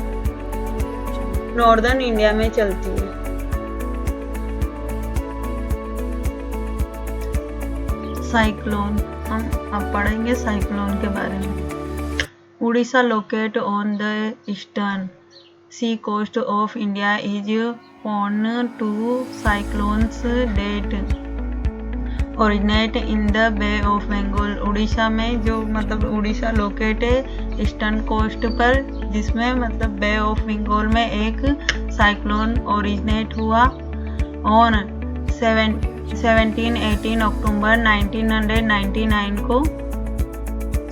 नॉर्दर्न इंडिया में चलती है। साइक्लोन, हम अब पढ़ेंगे साइक्लोन के बारे में। Orissa locate on the eastern sea coast of India is prone to cyclones that originate in the Bay of Bengal। Orissa में जो मतलब उड़ीसा लोकेट है ईस्टर्न कोस्ट पर, जिसमें मतलब बे ऑफ बंगाल में एक साइक्लोन ओरिजिनेट हुआ ऑन 17-18 अक्टूबर 1999 को।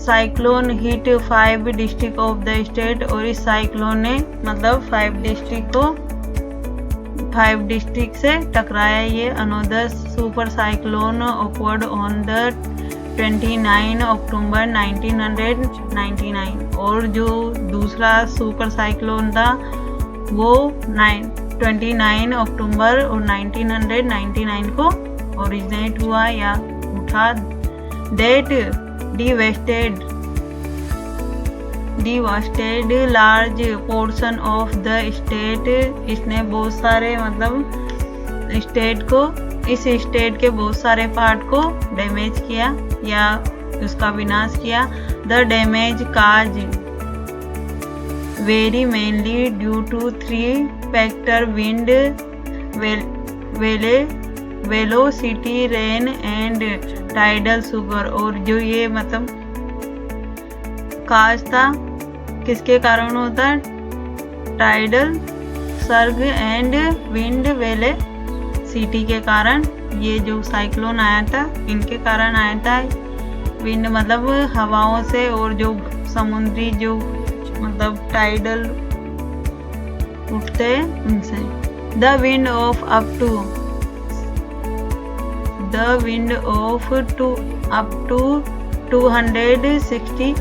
Cyclone hit 5 district of the state, और इस साइक्लोन ने मतलब 5 डिस्ट्रिक्ट से टकराया। ये another super cyclone awkward on the 29 अक्टूबर 1999, और जो दूसरा सुपर साइक्लोन था वो 29 अक्टूबर 1999 को ओरिजिनेट हुआ या उठा। That devastated large portion of the state. इसने बहुत सारे मतलब इस स्टेट के बहुत सारे पार्ट को डैमेज किया या उसका विनाश किया। The damage cause very mainly due to 3 factor wind velocity rain and tidal शुगर। और जो ये मतलब काज था किसके कारण होता है? टाइडल सर्ग एंड विंड वेलोसिटी के कारण। ये जो साइक्लोन आया था इनके कारण आया था। विंड मतलब हवाओं से, और जो समुद्री जो मतलब टाइडल उठते हैं उनसे। The wind of up to 260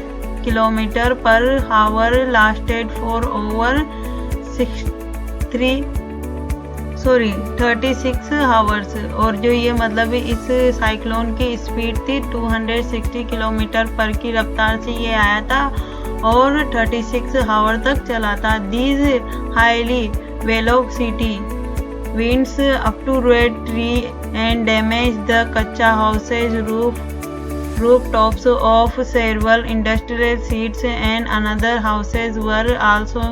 kilometre per hour lasted for over 36 hours. और जो ये मतलब इस साइक्लोन की स्पीड थी 260 किलोमीटर पर की रफ्तार से ये आया था और 36 हावर तक चला था। These highly velocity winds up to red tree and damage the कच्चा houses, rooftops of several industrial sites and another houses were also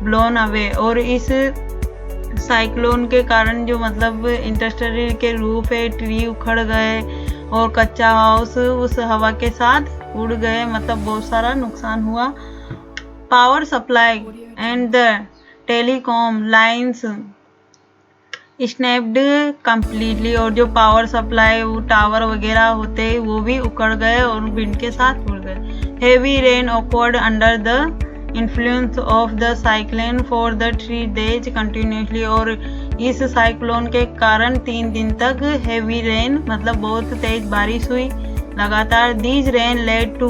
blown away। और इस साइक्लोन के कारण जो मतलब इंडस्ट्रियल के रूफ है, ट्री उखड़ गए और कच्चा हाउस उस हवा के साथ उड़ गए, मतलब बहुत सारा नुकसान हुआ। Power supply and the telecom lines snapped completely. और जो पावर सप्लाई वो टावर वगैरह होते हैं वो भी उखड़ गए और विंड के साथ उड़ गए। Heavy rain awkward under the influence of the cyclone for the 3 days continuously. और इस साइक्लोन के कारण 3 दिन तक हेवी रेन मतलब बहुत तेज बारिश हुई लगातार। These rain led to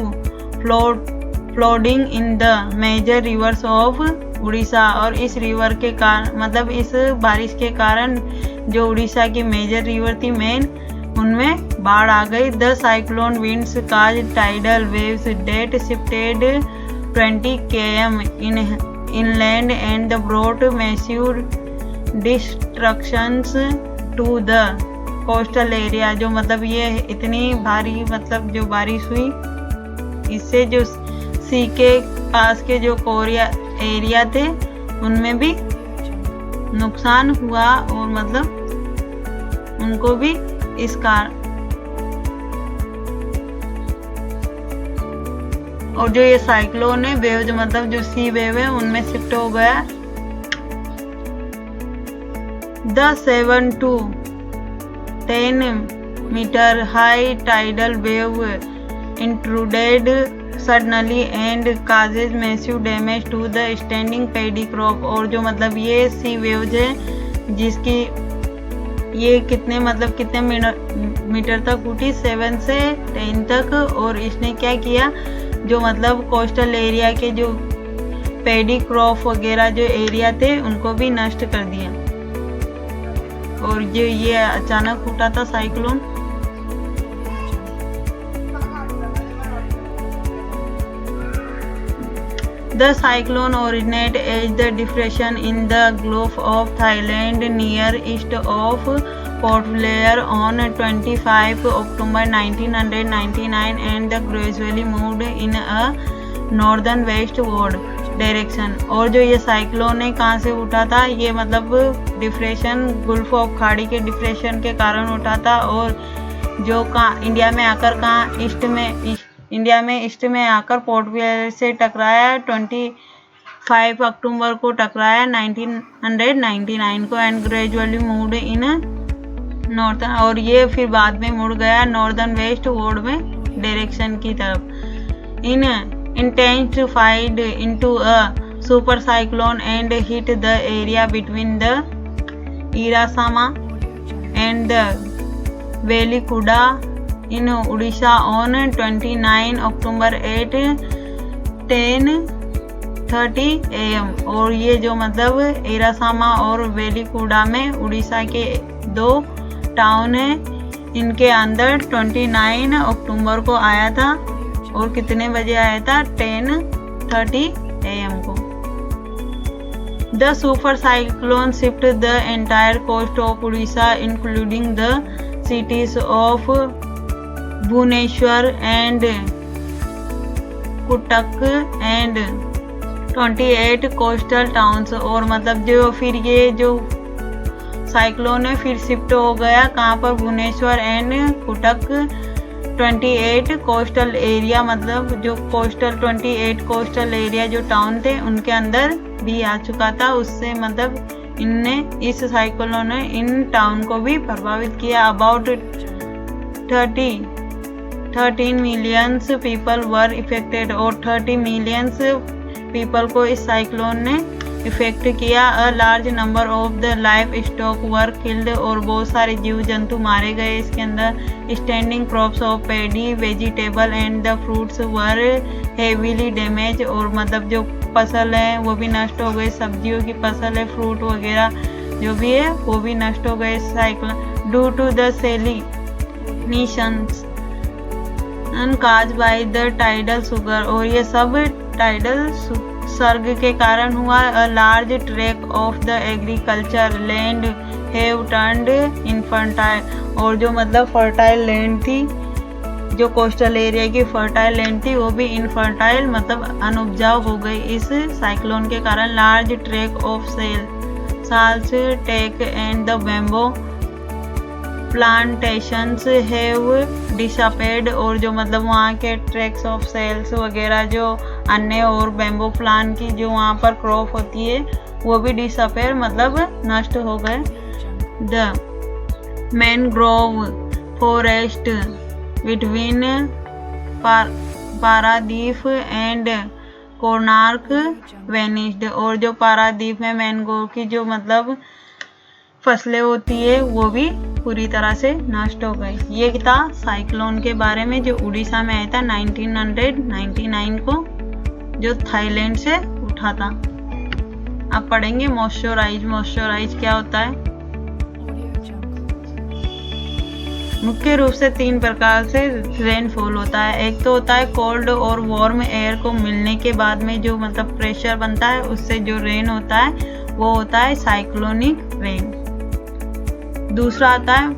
flooding in the major rivers of Orissa. और इस रिवर के कारण मतलब इस बारिश के कारण जो उड़ीसा की मेजर रिवर थी मेन, उनमें बाढ़ आ गई। The cyclone winds cause tidal waves that shifted 20 km inland and brought massive destructions to the coastal area। जो मतलब ये इतनी भारी मतलब जो बारिश हुई इससे जो सी के पास के जो कोरिया एरिया थे उनमें भी नुकसान हुआ और मतलब उनको भी इस कारण। और जो ये साइक्लोन है वेव जो मतलब जो सी वेव है उनमें शिफ्ट हो गया। The 7 to 10 metre high tidal wave intruded suddenly and causes massive damage to the standing paddy crop। और जो मतलब ये सी वेव्स है जिसकी ये कितने मीटर तक उठी, 7 से 10 तक। और इसने क्या किया, जो मतलब कोस्टल एरिया के जो पैडी क्रॉप वगैरह जो एरिया थे उनको भी नष्ट कर दिया। और जो ये अचानक उठा था cyclone. The cyclone originated as the depression in the Gulf of Thailand near east of Port Blair on 25 October 1999 and gradually moved in a northern westward direction. और जो ये साइक्लोन है कहाँ से उठा था, ये मतलब डिप्रेशन, गुल्फ ऑफ खाड़ी के डिप्रेशन के कारण उठा था। और जो इंडिया में ईस्ट में आकर पोर्ट ब्लेयर से टकराया, 25 अक्टूबर को टकराया 1999 को and gradually moved in northern. और ये फिर बाद में मुड़ गया नॉर्दर्न वेस्ट वॉर्ड में डायरेक्शन की तरफ। इन intensified into a super cyclone and hit the area between the Irasama and the Velikuda in Odisha on 29 October at 10:30 AM। और ये जो मतलब इरासामा और वेलिकुडा में उड़ीसा के 2 टाउन है, इनके अंदर 29 अक्टूबर को आया था। और कितने बजे आया था, 10:30 AM को। The super cyclone shipped the entire coast of Odisha including the cities of Bhubaneswar and Cuttack and 28 coastal towns। और मतलब जो फिर ये जो साइक्लोन है फिर शिफ्ट हो गया कहाँ पर, Bhubaneswar and Cuttack 28 coastal area, मतलब जो 28 कोस्टल एरिया जो टाउन थे उनके अंदर भी आ चुका था। उससे मतलब इस साइक्लोन ने इन टाउन को भी प्रभावित किया। About 13 millions people were affected. और 30 मिलियंस पीपल को इस साइक्लोन ने इफेक्ट किया। A large number of the life stock were killed. और बहुत सारे जीव जंतु मारे गए इसके अंदर। Standing crops of paddy, vegetable and the fruits were heavily damage. और मतलब जो फसल है वो भी नष्ट हो गई, सब्जियों की फसल है, फ्रूट वगैरह जो भी है वो भी नष्ट हो गए cyclone. Due to the salinations cause by the tidal शुगर। और ये सब टाइडल सर्ग के कारण हुआ। A large track of the agriculture land have turned infertile. और जो मतलब फर्टाइल लैंड थी, जो कोस्टल एरिया की फर्टाइल लैंड थी वो भी इनफर्टाइल मतलब अनउपजाऊ हो गई इस साइक्लोन के कारण। Large track of sals teak and the bamboo plantations have disappeared. और जो मतलब वहाँ के ट्रैक्स ऑफ सेल्स वगैरह जो अन्य और बैम्बो प्लांट की जो वहाँ पर क्रॉप होती है वो भी डिसअपेयर मतलब नष्ट हो गए। The mangrove forest between Paradip and Konark vanished. और जो पारादीप में मैनग्रोव की जो मतलब फसलें होती है वो भी पूरी तरह से नष्ट हो गई। ये था साइक्लोन के बारे में जो उड़ीसा में आया था 1999 को, जो थाईलैंड से उठा था। अब पढ़ेंगे मॉइस्चराइज। मॉइस्चराइज क्या होता है? मुख्य रूप से 3 प्रकार से रेनफॉल होता है। एक तो होता है कोल्ड और वार्म एयर को मिलने के बाद में जो मतलब प्रेशर बनता है उससे जो रेन होता है वो होता है साइक्लोनिक रेन। दूसरा आता है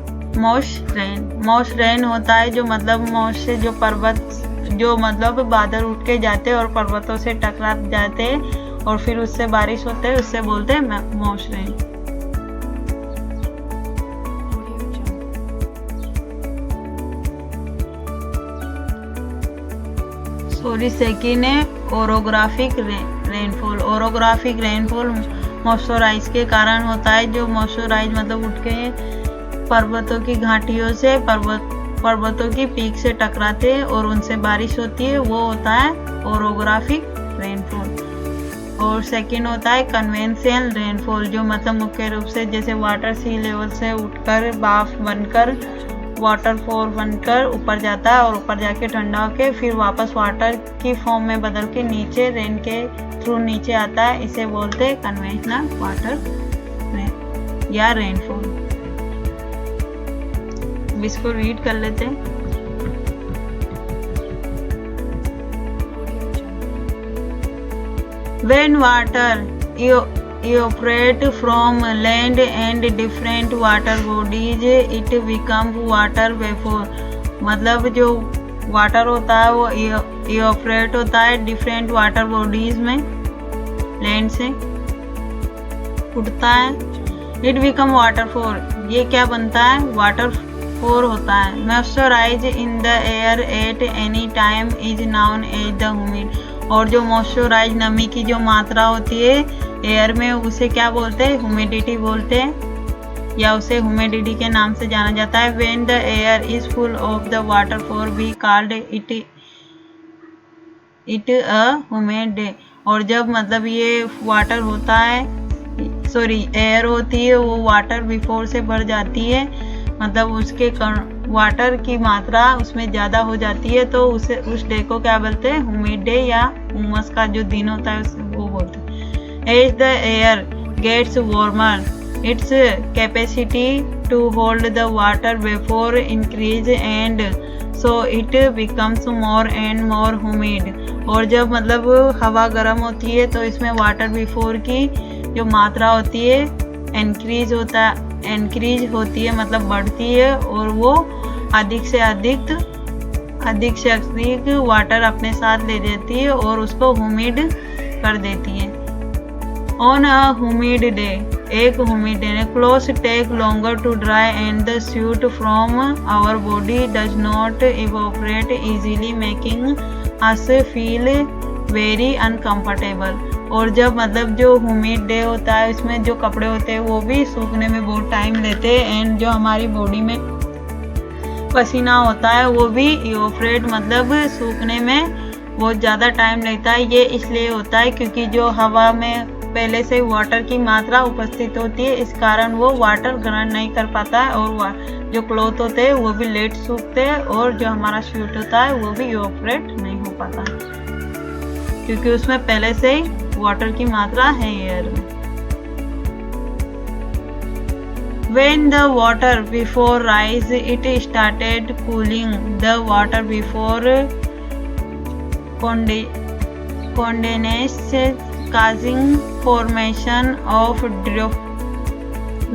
मॉइस्ट रेन। मॉइस्ट रेन होता है जो मतलब मॉइस्ट से जो पर्वत जो मतलब बादल उठ के जाते हैं और पर्वतों से टकरा जाते हैं और फिर उससे बारिश होते है, उससे बोलते हैं मॉइस्ट रेन। सेकंड है orographic rainfall. Orographic rainfall moisture के कारण होता है। जो मॉइस्चराइज मतलब उठ के पर्वतों की घाटियों से पर्वत पर्वतों की पीक से टकराते हैं और उनसे बारिश होती है, वो होता है ओरोग्राफिक रेनफॉल। और सेकंड होता है कन्वेंशनल रेनफॉल, जो मतलब मुख्य रूप से जैसे वाटर सी लेवल से उठकर भाप बनकर वाटरफॉल बनकर ऊपर जाता है और ऊपर जाके ठंडा होके फिर वापस वाटर की फॉर्म में बदल के नीचे रेन के थ्रू नीचे आता है। इसे बोलते हैं कन्वेंशनल वाटर या रेनफॉल। इसको रीड कर लेते हैं। When water evaporate from land and different water bodies, it becomes water vapor। मतलब जो वाटर होता है वो evaporate होता है डिफरेंट वाटर बॉडीज में, लैंड से उठता है। इट बिकम वाटरफॉल, ये क्या बनता है? वाटरफॉल होता है। Moisture in the air at any time is known as the humid. और जो मॉइस्चराइज नमी की जो मात्रा होती है एयर में उसे क्या बोलते हैं? ह्यूमिडिटी बोलते हैं, या उसे ह्यूमिडिटी के नाम से जाना जाता है। When the air is full of the waterfall we called it a humid day. और जब मतलब ये वाटर होता है, एयर होती है, वो वाटर बिफोर से भर जाती है, मतलब उसके वाटर की मात्रा उसमें ज़्यादा हो जाती है, तो उस डे को क्या बोलते हैं? ह्यूमिड डे या उमस का जो दिन होता है वो बोलते हैं। As the air gets warmer its capacity to hold the water vapour increase and so it becomes more and more humid. और जब मतलब हवा गर्म होती है तो इसमें वाटर बिफोर की जो मात्रा होती है इंक्रीज होती है, मतलब बढ़ती है, और वो अधिक से अधिक वाटर अपने साथ ले देती है और उसको ह्यूमिड कर देती है। ऑन अ ह्यूमिड डे, एक humid day clothes take longer to dry and the sweat from our body does not evaporate easily making us feel very uncomfortable. और जब मतलब जो ह्यूमिड डे होता है इसमें जो कपड़े होते हैं वो भी सूखने में बहुत टाइम लेते हैं, एंड जो हमारी बॉडी में पसीना होता है वो भी इवोपरेट मतलब सूखने में बहुत ज़्यादा टाइम लगता है। ये इसलिए होता है क्योंकि जो हवा में पहले से वाटर की मात्रा उपस्थित होती है, इस कारण वो वाटर ग्रहण नहीं कर पाता है और जो क्लॉथ होते हैं वो भी लेट सूखते हैं, और जो हमारा स्वेट होता है वो भी इवोपरेट नहीं हो पाता क्योंकि उसमें पहले से ही वाटर की मात्रा है एयर में। When the water before rise, it started cooling the water before condenses, causing formation of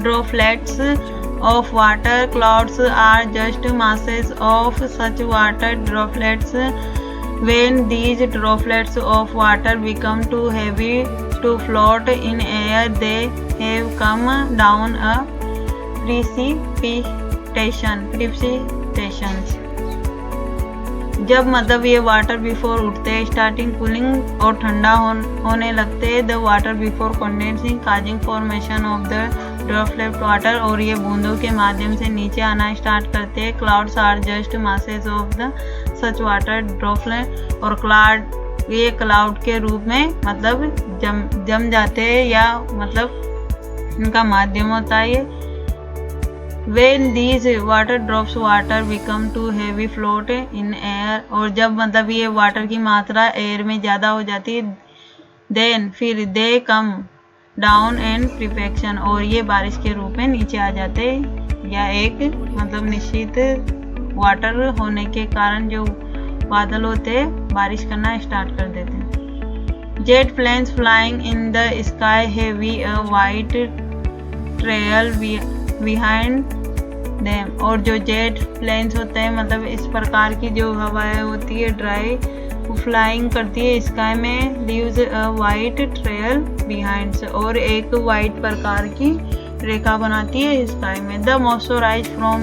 droplets of water. Clouds are just masses of such water droplets. When these droplets of water become too heavy to float in air, they have come down a precipitations। जब मतलब ये water before उठते हैं, starting cooling और ठंडा होने लगते हैं, the water before condensing causing formation of the droplet water, और ये बूंदों के माध्यम से नीचे आना स्टार्ट करते हैं। Clouds are just masses of the such water droplet, और क्लाउड ये क्लाउड के रूप में मतलब जम जाते हैं, या मतलब इनका माध्यम होता है ये। When these water drops water become too heavy float in air, और जब मतलब ये वाटर की मात्रा एयर में ज़्यादा हो जाती है, then फिर they come down and precipitation, और ये बारिश के रूप में नीचे आ जाते हैं, या एक मतलब निश्चित वाटर होने के कारण जो बादल होते हैं बारिश करना स्टार्ट कर देते हैं। Jet planes flying in the sky heavy a white trail behind them, और जो जेट प्लेन्स होते हैं मतलब इस प्रकार की जो हवाएं होती है ड्राई फ्लाइंग करती है स्काई में, leaves a white trail behind, और एक वाइट प्रकार की रेखा बनाती है स्काई में। The moisture from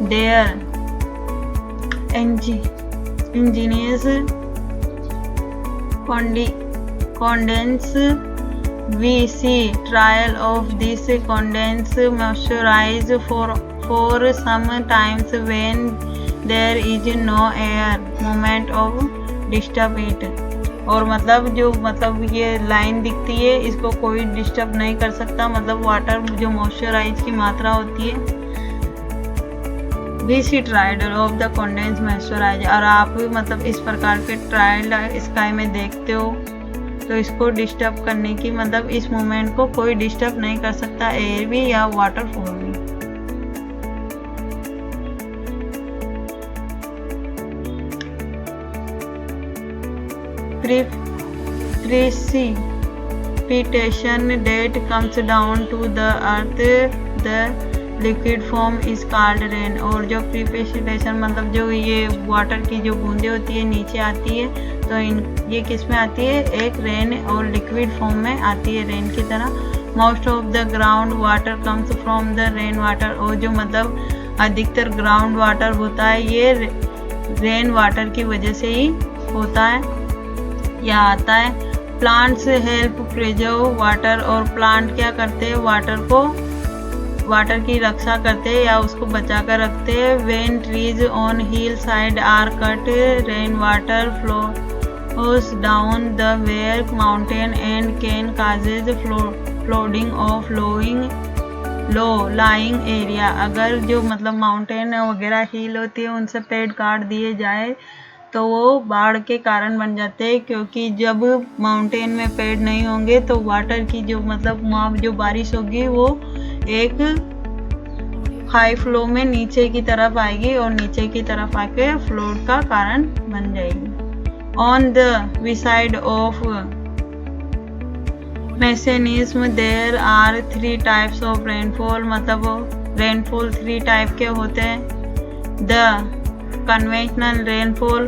their engines condense we see trial of this condense moisturize for some times when there is no air movement of disturb it. और मतलब जो मतलब ये लाइन दिखती है इसको कोई डिस्टर्ब नहीं कर सकता, मतलब वाटर जो मॉइस्चराइज की मात्रा होती है। वी सी ट्राइडल ऑफ द कंडेंस मॉइस्चराइजर, और आप मतलब इस प्रकार के ट्रायल स्काई में देखते हो तो इसको डिस्टर्ब करने की मतलब इस मूवमेंट को कोई डिस्टर्ब नहीं कर सकता, एयर भी या वाटरफॉल भी। Precipitation that comes down to the earth, the liquid form is called rain। और जो प्रिसिपिटेशन मतलब जो ये वाटर की जो बूंदें होती है नीचे आती है तो ये किस में आती है, एक रेन और लिक्विड फॉर्म में आती है, रेन की तरह। Most of the ground water comes from the rain water, और जो मतलब अधिकतर ग्राउंड वाटर होता है ये रेन वाटर की वजह से ही होता है या आता है। प्लांट्स हेल्प प्रिजर्व वाटर, और प्लांट क्या करते हैं, वाटर की रक्षा करते हैं या उसको बचा कर रखते हैं। When trees on hill side are cut, rain water flows down the where mountain and can causes flooding of low lying area. अगर जो मतलब माउंटेन वगैरह हिल होती है उनसे पेड़ काट दिए जाए तो वो बाढ़ के कारण बन जाते हैं, क्योंकि जब माउंटेन में पेड़ नहीं होंगे तो वाटर की जो मतलब जो बारिश होगी वो एक हाई फ्लो में नीचे की तरफ आएगी और नीचे की तरफ आके फ्लोड का कारण बन जाएगी। ऑन द विसाइड of mechanism there are 3 types of rainfall, मतलब रेनफॉल 3 टाइप के होते हैं। The conventional rainfall,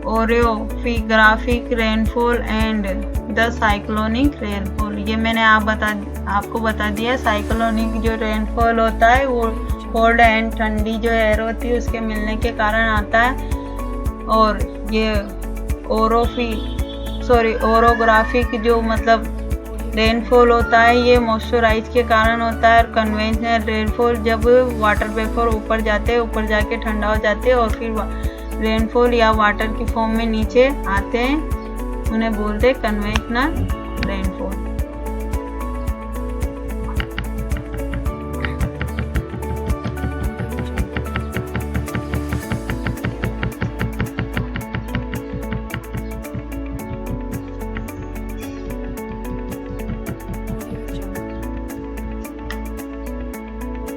orographic rainfall and the cyclonic rainfall. ये मैंने आपको बता दिया। साइक्लोनिक जो रेनफॉल होता है वो कोल्ड एंड ठंडी जो एयर होती है उसके मिलने के कारण आता है, और ये ओरोग्राफिक जो मतलब रेनफॉल होता है ये मॉइस्चराइज के कारण होता है। और कन्वेंशनल रेनफॉल जब वाटर वेपर ऊपर जाते हैं, ऊपर जाके ठंडा हो जाते हैं और फिर रेनफॉल या वाटर की फॉर्म में नीचे आते हैं, उन्हें बोलते हैं conventional rainfall.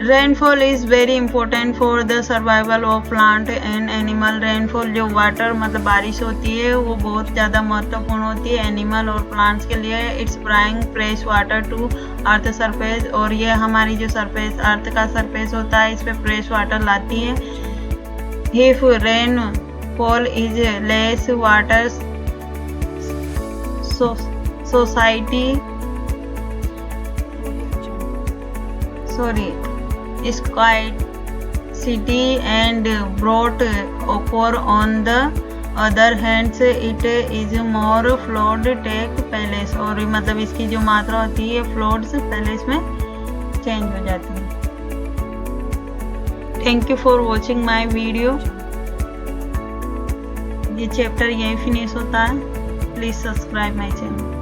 Rainfall is very important for the survival of plant and animal. Rainfall जो वाटर मतलब बारिश होती है वो बहुत ज़्यादा महत्वपूर्ण होती है एनिमल और प्लांट्स के लिए। It's bring fresh water to earth surface, और ये हमारी जो सरफेस अर्थ का सरफेस होता है इस पर फ्रेश वाटर लाती है। If rainfall is less water scarcity and drought occur. On the other hand it is more flood take place, और मतलब इसकी जो मात्रा होती है फ्लोड्स पहले इसमें चेंज हो जाती है। Thank you for watching my video. ये चैप्टर यहीं फिनिश होता है। Please subscribe my channel.